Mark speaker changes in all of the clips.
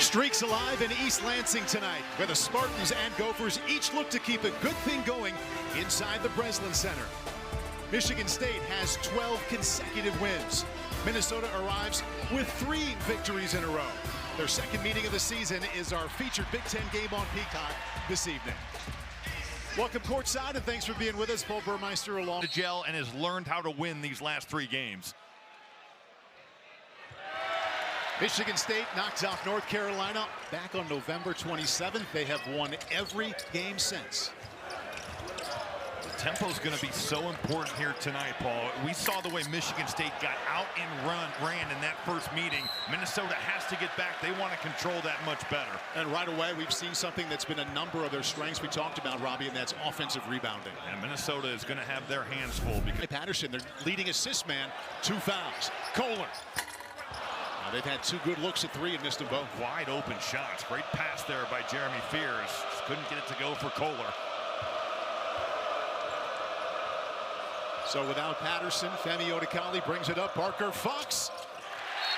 Speaker 1: Streaks alive in East Lansing tonight, where the Spartans and Gophers each look to keep a good thing going inside the Breslin Center. Michigan State has 12 consecutive wins. Minnesota arrives with 3 victories in a row. Their second meeting of the season is our featured Big Ten game on Peacock this evening. Welcome courtside, and thanks for being with us. Paul Burmeister along.
Speaker 2: To gel and has learned how to win these last 3 games.
Speaker 1: Michigan State knocks off North Carolina back on November 27th. They have won every game since.
Speaker 2: The tempo is going to be so important here tonight, Paul. We saw the way Michigan State got out and ran in that first meeting. Minnesota has to get back. They want to control that much better.
Speaker 1: And right away, we've seen something that's been a number of their strengths we talked about, Robbie, and that's offensive rebounding.
Speaker 2: And Minnesota is going to have their hands full. Because
Speaker 1: Patterson, their leading assist man, 2 fouls. Kohler. They've had 2 good looks at 3 and missed them both.
Speaker 2: Wide open shots. Great pass there by Jeremy Fears. Just couldn't get it to go for Kohler.
Speaker 1: So without Patterson, Femi Odekale brings it up. Parker Fox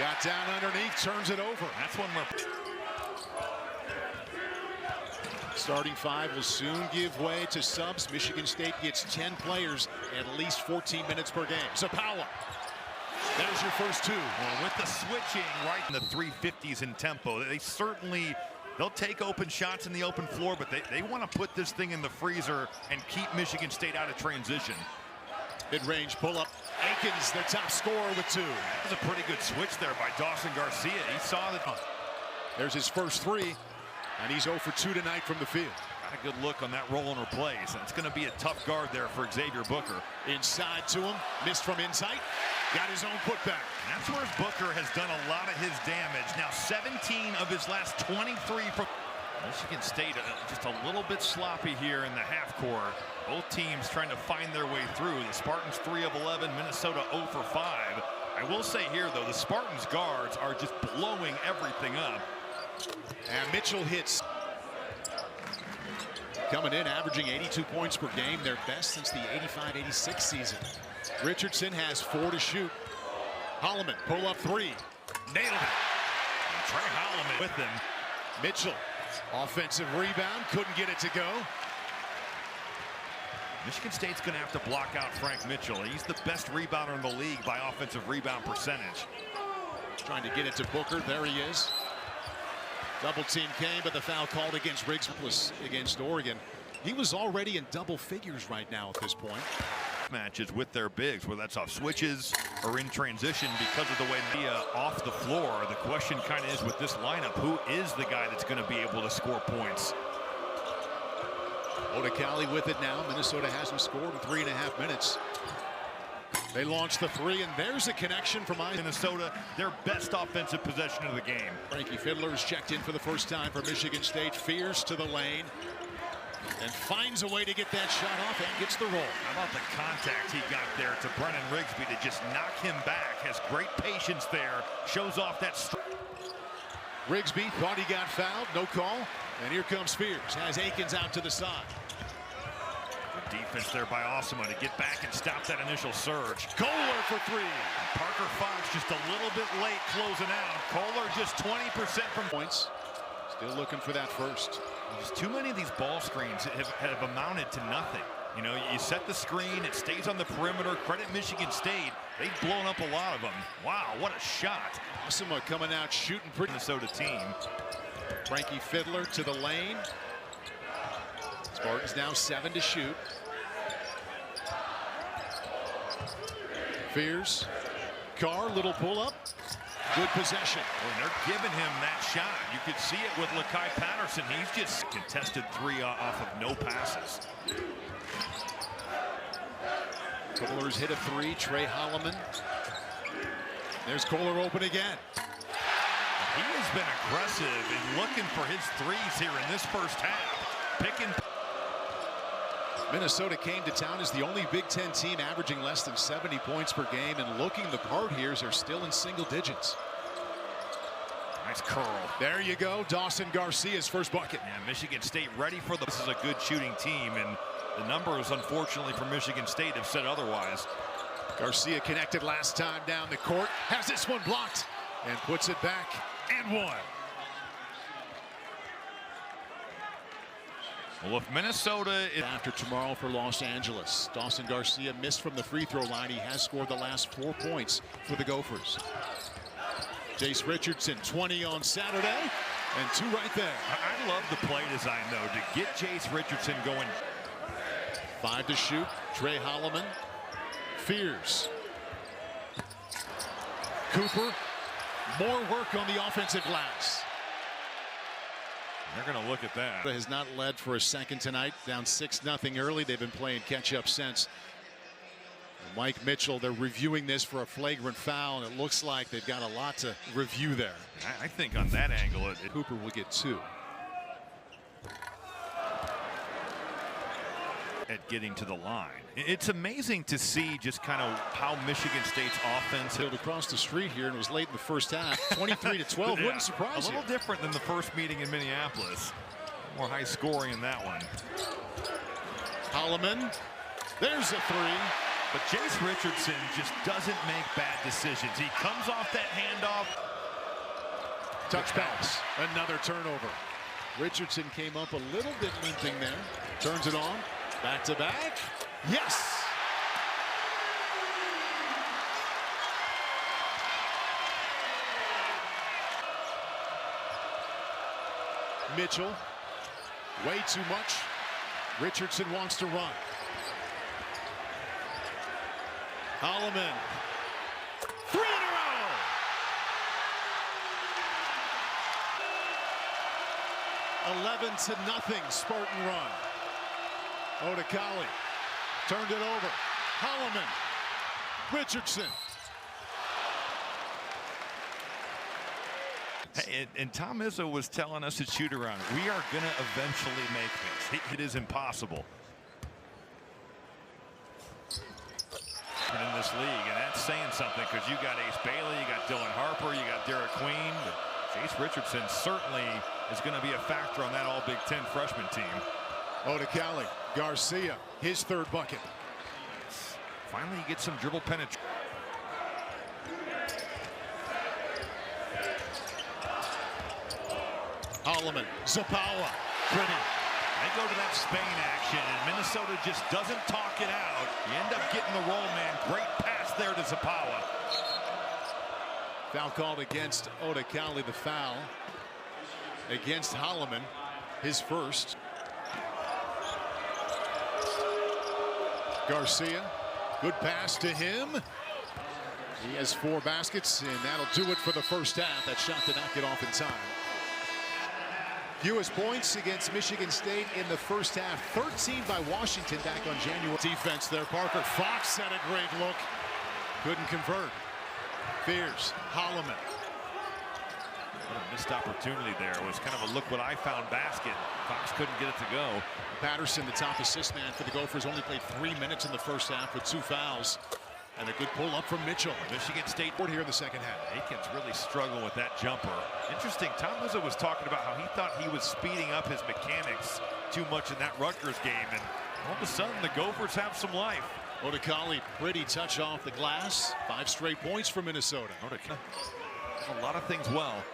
Speaker 1: got down underneath, turns it over.
Speaker 2: That's one more.
Speaker 1: Starting 5 will soon give way to subs. Michigan State gets 10 players, at least 14 minutes per game. Zappala. There's your first 2.
Speaker 2: Well, with the switching right in the 350s in tempo, they'll take open shots in the open floor, but they want to put this thing in the freezer and keep Michigan State out of transition.
Speaker 1: Mid-range pull-up. Akins, their top scorer with 2.
Speaker 2: That was a pretty good switch there by Dawson Garcia. He saw that.
Speaker 1: There's his first 3, and he's 0 for 2 tonight from the field.
Speaker 2: Got a good look on that roll and replace, and it's going to be a tough guard there for Xavier Booker.
Speaker 1: Inside to him, missed from inside. Got his own putback.
Speaker 2: That's where Booker has done a lot of his damage. Now 17 of his last 23 from Michigan State. Just a little bit sloppy here in the half court. Both teams trying to find their way through. The Spartans 3 of 11, Minnesota 0 for 5. I will say here, though, the Spartans guards are just blowing everything up.
Speaker 1: And Mitchell hits. Coming in, averaging 82 points per game, their best since the 85-86 season. Richardson has 4 to shoot. Holloman, pull up 3. Nailed it.
Speaker 2: And Trey Holloman with him.
Speaker 1: Mitchell, offensive rebound, couldn't get it to go.
Speaker 2: Michigan State's going to have to block out Frank Mitchell. He's the best rebounder in the league by offensive rebound percentage.
Speaker 1: Trying to get it to Booker. There he is. Double team came, but the foul called against Riggs was against Oregon. He was already in double figures right now at this point.
Speaker 2: Matches with their bigs, whether that's off switches or in transition because of the way Mia off the floor. The question kind of is with this lineup, who is the guy that's going to be able to score points?
Speaker 1: Odekale with it now. Minnesota hasn't scored in 3.5 minutes. They launch the 3, and there's a connection from
Speaker 2: Minnesota, their best offensive possession of the game.
Speaker 1: Frankie Fiddler is checked in for the first time for Michigan State. Fears to the lane and finds a way to get that shot off and gets the roll.
Speaker 2: How about the contact he got there to Brennan Rigsby to just knock him back? Has great patience there. Shows off that.
Speaker 1: Rigsby thought he got fouled. No call. And here comes Fears. Has Akins out to the side.
Speaker 2: Good defense there by Osama to get back and stop that initial surge.
Speaker 1: Kohler for 3.
Speaker 2: Parker Fox just a little bit late closing out. Kohler just 20% from
Speaker 1: points. Still looking for that first.
Speaker 2: There's too many of these ball screens have amounted to nothing. You know, you set the screen, it stays on the perimeter. Credit Michigan State. They've blown up a lot of them. Wow, what a shot.
Speaker 1: Osama coming out shooting pretty.
Speaker 2: Minnesota team.
Speaker 1: Frankie Fiddler to the lane. Spartans now 7 to shoot. Fears. Carr, little pull up. Good possession.
Speaker 2: Well, they're giving him that shot. You could see it with Lakai Patterson. He's just contested 3 off of no passes.
Speaker 1: Kohler's hit a 3. Trey Holloman. There's Kohler open again.
Speaker 2: He has been aggressive in looking for his 3s here in this first half. Picking.
Speaker 1: Minnesota came to town as the only Big Ten team averaging less than 70 points per game, and looking the part here are still in single digits.
Speaker 2: Nice curl.
Speaker 1: There you go. Dawson Garcia's first bucket.
Speaker 2: Yeah, Michigan State ready for this is a good shooting team, and the numbers, unfortunately, for Michigan State have said otherwise.
Speaker 1: Garcia connected last time down the court. Has this one blocked and puts it back and one.
Speaker 2: Well, if Minnesota is
Speaker 1: after tomorrow for Los Angeles, Dawson Garcia missed from the free throw line. He has scored the last 4 points for the Gophers. Jace Richardson, 20 on Saturday, and 2 right there.
Speaker 2: I love the play design, though, to get Jace Richardson going.
Speaker 1: 5 to shoot. Trey Holloman. Fears. Cooper. More work on the offensive glass.
Speaker 2: They're going to look at that.
Speaker 1: Has not led for a second tonight. Down 6-0 early. They've been playing catch up since. Mike Mitchell, they're reviewing this for a flagrant foul, and it looks like they've got a lot to review there.
Speaker 2: I think on that angle,
Speaker 1: Cooper will get 2.
Speaker 2: At getting to the line. It's amazing to see just kind of how Michigan State's offense
Speaker 1: across the street here, and it was late in the first half. 23-12 wouldn't surprise
Speaker 2: you. A little different than the first meeting in Minneapolis. More high scoring in that one.
Speaker 1: Holloman, there's a 3.
Speaker 2: But Jace Richardson just doesn't make bad decisions. He comes off that handoff.
Speaker 1: Touch pass. Another turnover. Richardson came up a little bit limping there. Turns it on. Back to back. Yes. Mitchell. Way too much. Richardson wants to run. Holloman. 3 in a row. (11-0) Spartan run. Odekali turned it over. Holloman. Richardson.
Speaker 2: And Tom Izzo was telling us at shoot around, we are going to eventually make this. It is impossible in this league, and that's saying something, because you got Ace Bailey, you got Dylan Harper, you got Derek Queen, but Jace Richardson certainly is going to be a factor on that all Big Ten freshman team.
Speaker 1: Odekali, Garcia, his 3rd bucket.
Speaker 2: Finally, you get some dribble penetration.
Speaker 1: Holloman, Zapawa, pretty.
Speaker 2: They go to that Spain action, and Minnesota just doesn't talk it out. You end up getting the roll man. Great pass there to Zapawa.
Speaker 1: Foul called against Odekali, the foul against Holloman, his first. Garcia, good pass to him. He has 4 baskets, and that'll do it for the first half. That shot did not get off in time. Fewest points against Michigan State in the first half. 13 by Washington back on January. Defense there. Parker Fox had a great look. Couldn't convert. Fears. Holloman.
Speaker 2: What a missed opportunity there. It was kind of a look what I found basket. Fox couldn't get it to go.
Speaker 1: Patterson, the top assist man for the Gophers, only played 3 minutes in the first half with 2 fouls. And a good pull up from Mitchell.
Speaker 2: Michigan State
Speaker 1: here in the second half.
Speaker 2: Aikens really struggled with that jumper. Interesting, Tom Izzo was talking about how he thought he was speeding up his mechanics too much in that Rutgers game, and all of a sudden the Gophers have some life.
Speaker 1: Odekali, pretty touch off the glass. 5 straight points for Minnesota.
Speaker 2: Odekali, a lot of things well.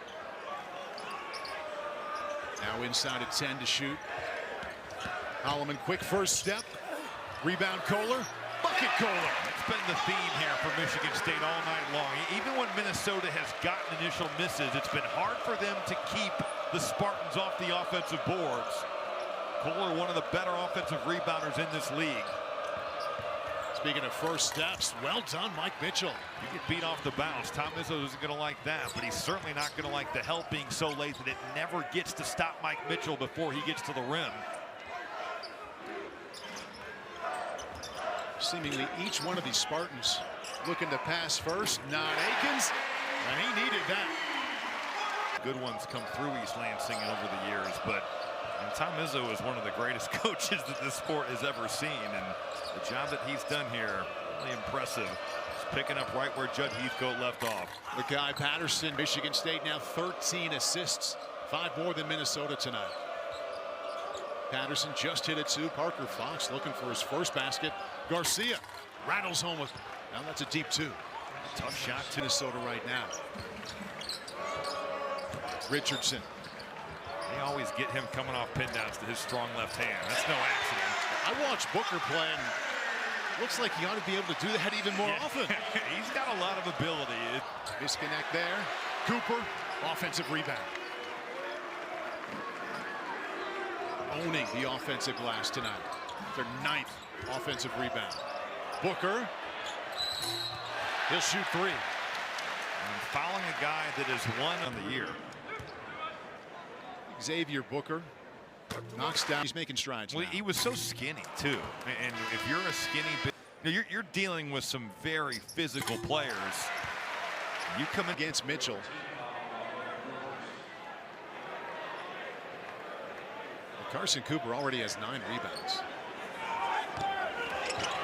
Speaker 1: Now inside at 10 to shoot. Holloman, quick first step. Rebound Kohler. Bucket Kohler.
Speaker 2: That's been the theme here for Michigan State all night long. Even when Minnesota has gotten initial misses, it's been hard for them to keep the Spartans off the offensive boards. Kohler, one of the better offensive rebounders in this league.
Speaker 1: Speaking of first steps, well done, Mike Mitchell.
Speaker 2: You get beat off the bounce. Tom Izzo isn't going to like that, but he's certainly not going to like the help being so late that it never gets to stop Mike Mitchell before he gets to the rim.
Speaker 1: Seemingly each one of these Spartans looking to pass first. Not Aikens, and he needed that.
Speaker 2: Good ones come through East Lansing over the years, but Tom Izzo is one of the greatest coaches that this sport has ever seen, and the job that he's done here, really impressive. He's picking up right where Judd Heathcote left off.
Speaker 1: The guy Patterson, Michigan State now 13 assists, 5 more than Minnesota tonight. Patterson just hit it too. Parker Fox looking for his first basket. Garcia rattles home with, now that's a deep 2. Tough shot to Minnesota right now. Richardson.
Speaker 2: They always get him coming off pin downs to his strong left hand. That's no accident.
Speaker 1: I watched Booker play, and looks like he ought to be able to do that even more often.
Speaker 2: He's got a lot of ability.
Speaker 1: Disconnect there. Cooper, offensive rebound. Owning the offensive glass tonight. Their 9th offensive rebound. Booker. He'll shoot 3.
Speaker 2: And fouling a guy that has won on the year.
Speaker 1: Xavier Booker knocks down. He's making strides.
Speaker 2: Well,
Speaker 1: now.
Speaker 2: he was so skinny too, and if you're a skinny, you're dealing with some very physical players. You come
Speaker 1: against Mitchell. Well, Carson Cooper already has 9 rebounds.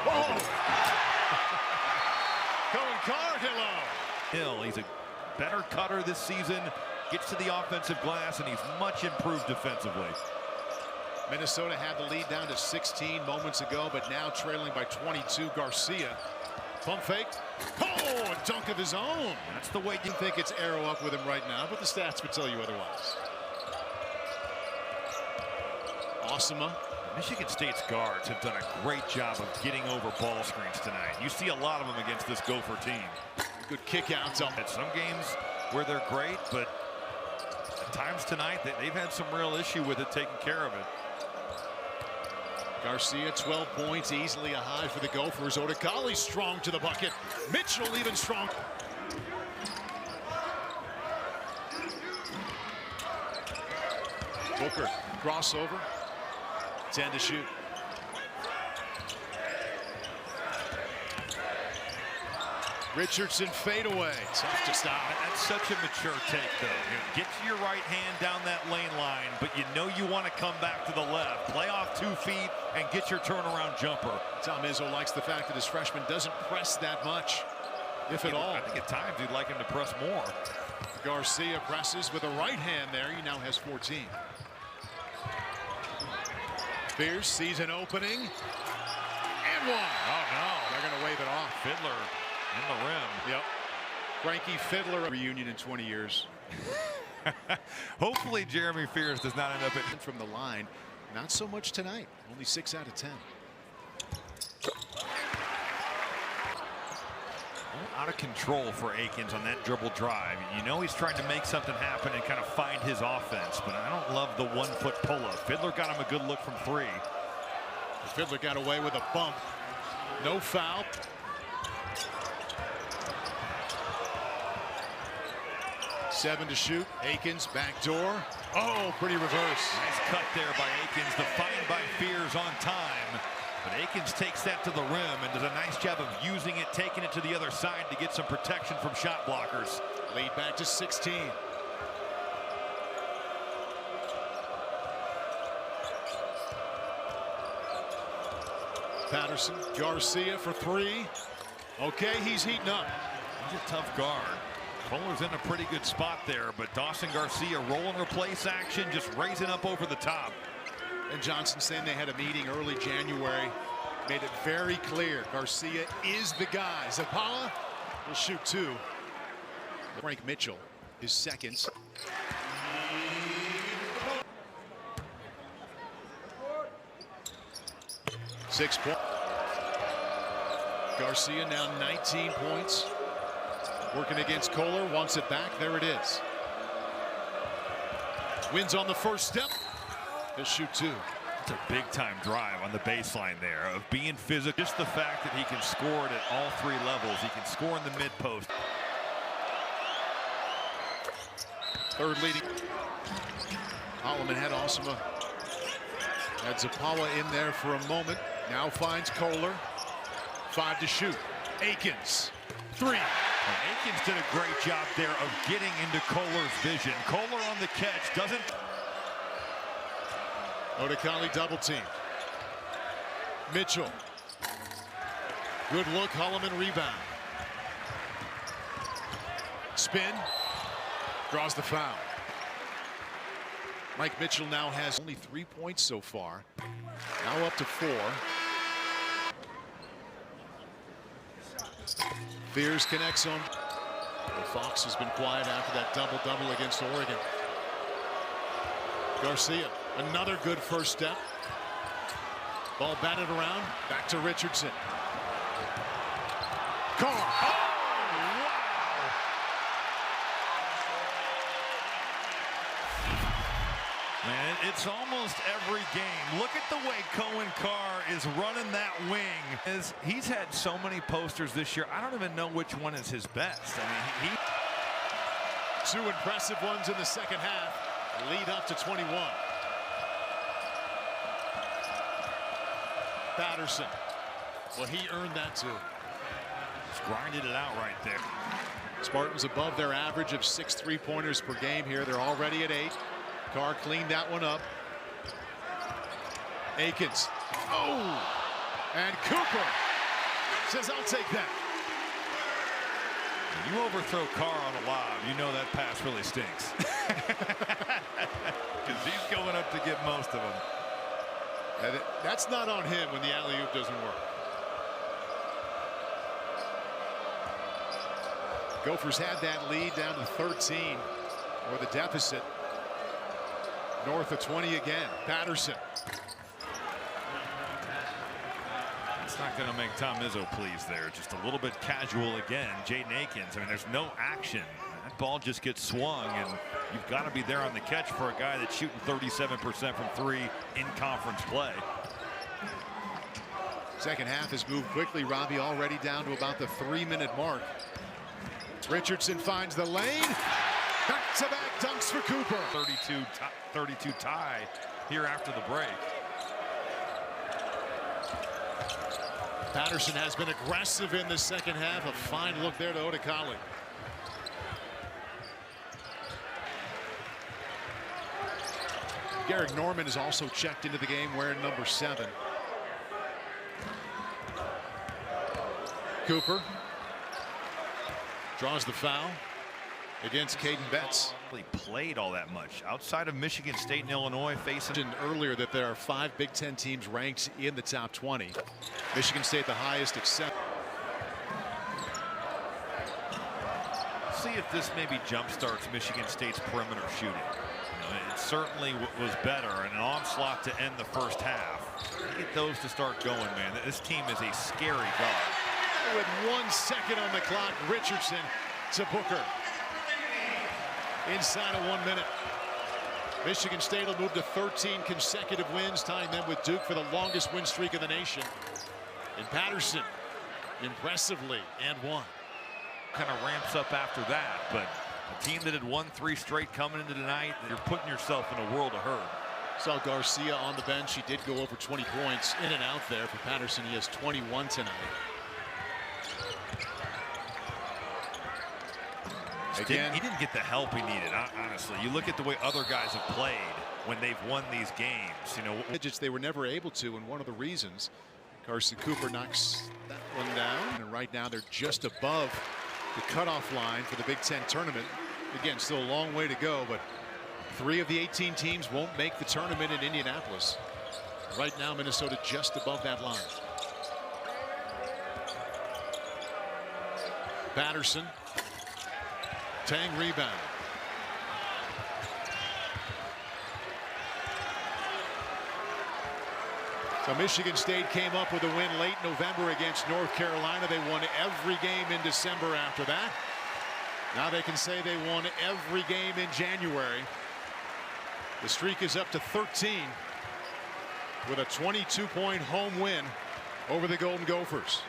Speaker 1: Oh! Cohen Cardillo.
Speaker 2: Hill, he's a better cutter this season. Gets to the offensive glass, and he's much improved defensively.
Speaker 1: Minnesota had the lead down to 16 moments ago, but now trailing by 22. Garcia. Pump fake. Oh, a dunk of his own.
Speaker 2: That's the way
Speaker 1: you think it's arrow up with him right now, but the stats would tell you otherwise. Osama.
Speaker 2: Michigan State's guards have done a great job of getting over ball screens tonight. You see a lot of them against this Gopher team.
Speaker 1: Good kick outs.
Speaker 2: At some games where they're great, but at times tonight they've had some real issue with it, taking care of it.
Speaker 1: Garcia, 12 points, easily a high for the Gophers. Odekali strong to the bucket. Mitchell even strong. Booker, crossover. 10 to shoot. Richardson fadeaway. Tough to stop.
Speaker 2: That's such a mature take, though. Get to your right hand down that lane line, but you know you want to come back to the left. Play off 2 feet and get your turnaround jumper.
Speaker 1: Tom Izzo likes the fact that his freshman doesn't press that much, if at all.
Speaker 2: I think at times he'd like him to press more.
Speaker 1: Garcia presses with a right hand there. He now has 14. Pierce sees an opening. And 1.
Speaker 2: Oh, no.
Speaker 1: They're going to wave it off.
Speaker 2: Fiddler in the rim.
Speaker 1: Yep. Frankie Fiddler reunion in 20 years.
Speaker 2: Hopefully Jeremy Fears does not end up at
Speaker 1: from the line. Not so much tonight. Only 6 out of 10.
Speaker 2: Out of control for Akins on that dribble drive. You know he's trying to make something happen and kind of find his offense, but I don't love the 1-foot pull-up. Fiddler got him a good look from 3.
Speaker 1: Fiddler got away with a bump. No foul. Seven to shoot. Akins back door. Oh, pretty reverse.
Speaker 2: Nice cut there by Akins, defined by Fears on time. But Akins takes that to the rim and does a nice job of using it, taking it to the other side to get some protection from shot blockers.
Speaker 1: Lead back to 16. Patterson, Garcia for 3. Okay, he's heating up.
Speaker 2: He's a tough guard. Kohler's in a pretty good spot there, but Dawson Garcia roll and replace action, just raising up over the top.
Speaker 1: And Johnson saying they had a meeting early January, made it very clear Garcia is the guy. Zapala will shoot 2. Frank Mitchell, his second. Six points. Garcia now 19 points. Working against Kohler, wants it back. There it is. Wins on the first step. He'll shoot 2.
Speaker 2: It's a big-time drive on the baseline there of being physical. Just the fact that he can score it at all 3 levels. He can score in the mid-post.
Speaker 1: Third leading. Holloman had Osama. Had Zapala in there for a moment. Now finds Kohler. 5 to shoot. Akins. 3.
Speaker 2: Akins did a great job there of getting into Kohler's vision. Kohler on the catch doesn't.
Speaker 1: Odekali double team. Mitchell. Good look. Holloman rebound. Spin. Draws the foul. Mike Mitchell now has only 3 points so far. Now up to 4. Fears connects on. Fox has been quiet after that double-double against Oregon. Garcia, another good first step. Ball batted around, back to Richardson. Carr.
Speaker 2: Oh, wow. Man, it's almost every game. Look at the way Coen Carr is running that wing. He's had so many posters this year. I don't even know which one is his best. I mean,
Speaker 1: Two impressive ones in the second half. Lead up to 21. Patterson. Well, he earned that too.
Speaker 2: Just grinded it out right there.
Speaker 1: Spartans above their average of 6 3-pointers per game here. They're already at 8. Carr cleaned that one up. Akins. Oh! And Cooper says, I'll take that.
Speaker 2: When you overthrow Carr on a lob, you know that pass really stinks. Because he's going up to get most of them.
Speaker 1: And that's not on him when the alley-oop doesn't work. Gophers had that lead down to 13, or the deficit north of 20 again. Patterson.
Speaker 2: It's not going to make Tom Izzo pleased there. Just a little bit casual again. Jaden Akins. I mean, there's no action. That ball just gets swung, and you've got to be there on the catch for a guy that's shooting 37% from 3 in conference play.
Speaker 1: Second half has moved quickly. Robbie already down to about the 3-minute mark. Richardson finds the lane. Back-to-back dunks for Cooper.
Speaker 2: 32 tie here after the break.
Speaker 1: Patterson has been aggressive in the second half. A fine look there to Odekale. Garrick Norman is also checked into the game wearing number 7. Cooper draws the foul against Caden Betts.
Speaker 2: He played all that much outside of Michigan State and Illinois facing.
Speaker 1: Earlier that there are 5 Big Ten teams ranked in the top 20. Michigan State the highest except.
Speaker 2: See if this maybe jump starts Michigan State's perimeter shooting. It certainly was better, and an onslaught to end the first half. Get those to start going, man. This team is a scary guard.
Speaker 1: With 1 second on the clock, Richardson to Booker. Inside of 1 minute. Michigan State will move to 13 consecutive wins, tying them with Duke for the longest win streak in the nation. And Patterson, impressively, and 1.
Speaker 2: Kind of ramps up after that, but a team that had won 3 straight coming into tonight, you're putting yourself in a world of hurt.
Speaker 1: Saw Garcia on the bench. He did go over 20 points in and out there for Patterson. He has 21 tonight. Again,
Speaker 2: he didn't get the help he needed, honestly. You look at the way other guys have played when they've won these games. You know,
Speaker 1: they were never able to, and one of the reasons Carson Cooper knocks that one down. And right now they're just above the cutoff line for the Big Ten tournament. Again, still a long way to go, but 3 of the 18 teams won't make the tournament in Indianapolis. Right now, Minnesota just above that line. Patterson. Tang rebound. So Michigan State came up with a win late November against North Carolina. They won every game in December after that. Now they can say they won every game in January. The streak is up to 13 with a 22-point home win over the Golden Gophers.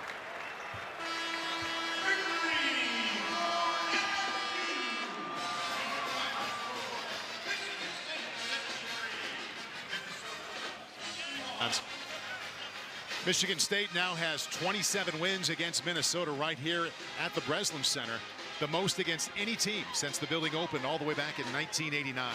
Speaker 1: Michigan State now has 27 wins against Minnesota right here at the Breslin Center, the most against any team since the building opened all the way back in 1989.